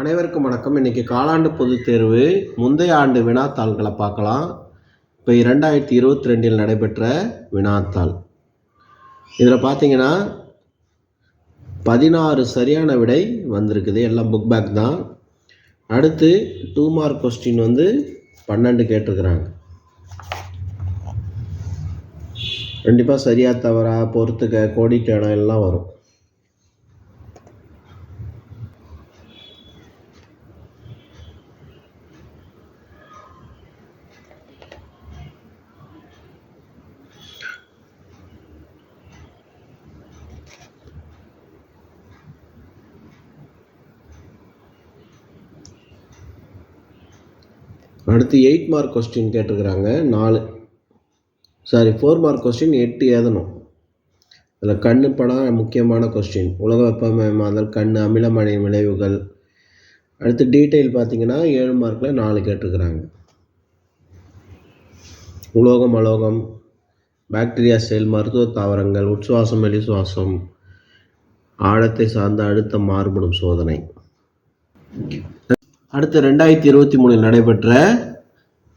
அனைவருக்கும் வணக்கம். இன்றைக்கி காலாண்டு பொதுத் தேர்வு முந்தைய ஆண்டு வினாத்தாள்களை பார்க்கலாம். இப்போ 2022 நடைபெற்ற வினாத்தாள். இதில் பார்த்தீங்கன்னா 16 சரியான விடை வந்திருக்குது. எல்லாம் புக் பேக் தான். அடுத்து 2 மார்க் கொஸ்டின் 12 கேட்டிருக்கிறாங்க. கண்டிப்பாக சரியா தவறா பொறுத்துக்க கோடிட்ட இடம் எல்லாம் வரும். அடுத்து 8 மார்க் கொஸ்டின் கேட்டிருக்கிறாங்க. 4 மார்க் கொஸ்டின் 8 எழுதணும். இதில் கண்ணு படம் முக்கியமான கொஸ்டின். உலக வெப்பமயமாதல், கண், அமிலமழை விளைவுகள். அடுத்து டீட்டெயில் பார்த்தீங்கன்னா 7 மார்க்கில் 4 கேட்டிருக்கிறாங்க. உலோகம், அலோகம், பாக்டீரியா செல், மருத்துவ தாவரங்கள், உட்சுவாசம், வெளிசுவாசம், ஆழத்தை சார்ந்த அழுத்தம் மாறுபடும் சோதனை. அடுத்து 2023 நடைபெற்ற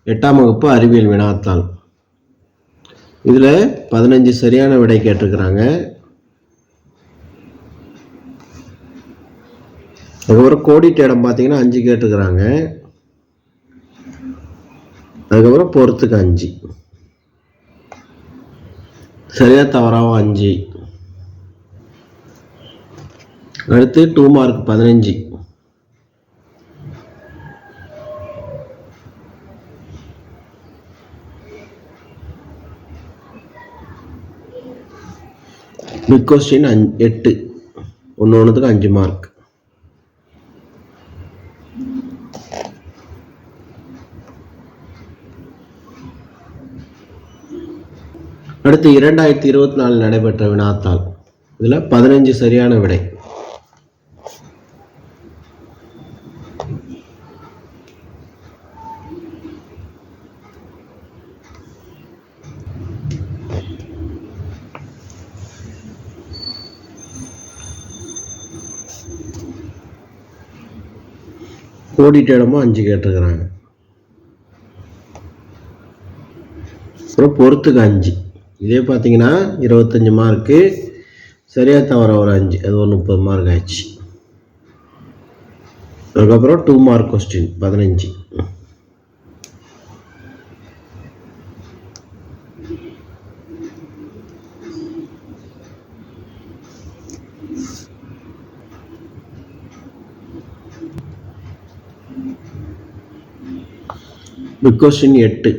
8ஆம் வகுப்பு அறிவியல் வினாத்தாள். இதில் 15 சரியான விடை கேட்டிருக்கிறாங்க. அதுக்கப்புறம் கோடிட்ட இடம் பார்த்தீங்கன்னா 5 கேட்டிருக்கிறாங்க. அதுக்கப்புறம் பொறுத்துக்கு 5, சரியா தவறாவும் 5. அடுத்து 2 மார்க் 15. பிக் கொஸ்டின் 8, ஒன்றுக்கு 5 மார்க். அடுத்து 2024 நடைபெற்ற வினாத்தாள். இதில் 15 சரியான விடை. கோடிட்ட இடமும் 5 கேட்டிருக்கிறாங்க. அப்புறம் பொறுத்துக்கு 5. இதே பார்த்தீங்கன்னா 25 மார்க்கு, சரியா தவற ஒரு 5, அது ஒரு 30 மார்க் ஆயிடுச்சு. அதுக்கப்புறம் 2 மார்க் கொஸ்டின் 15. Big question 8.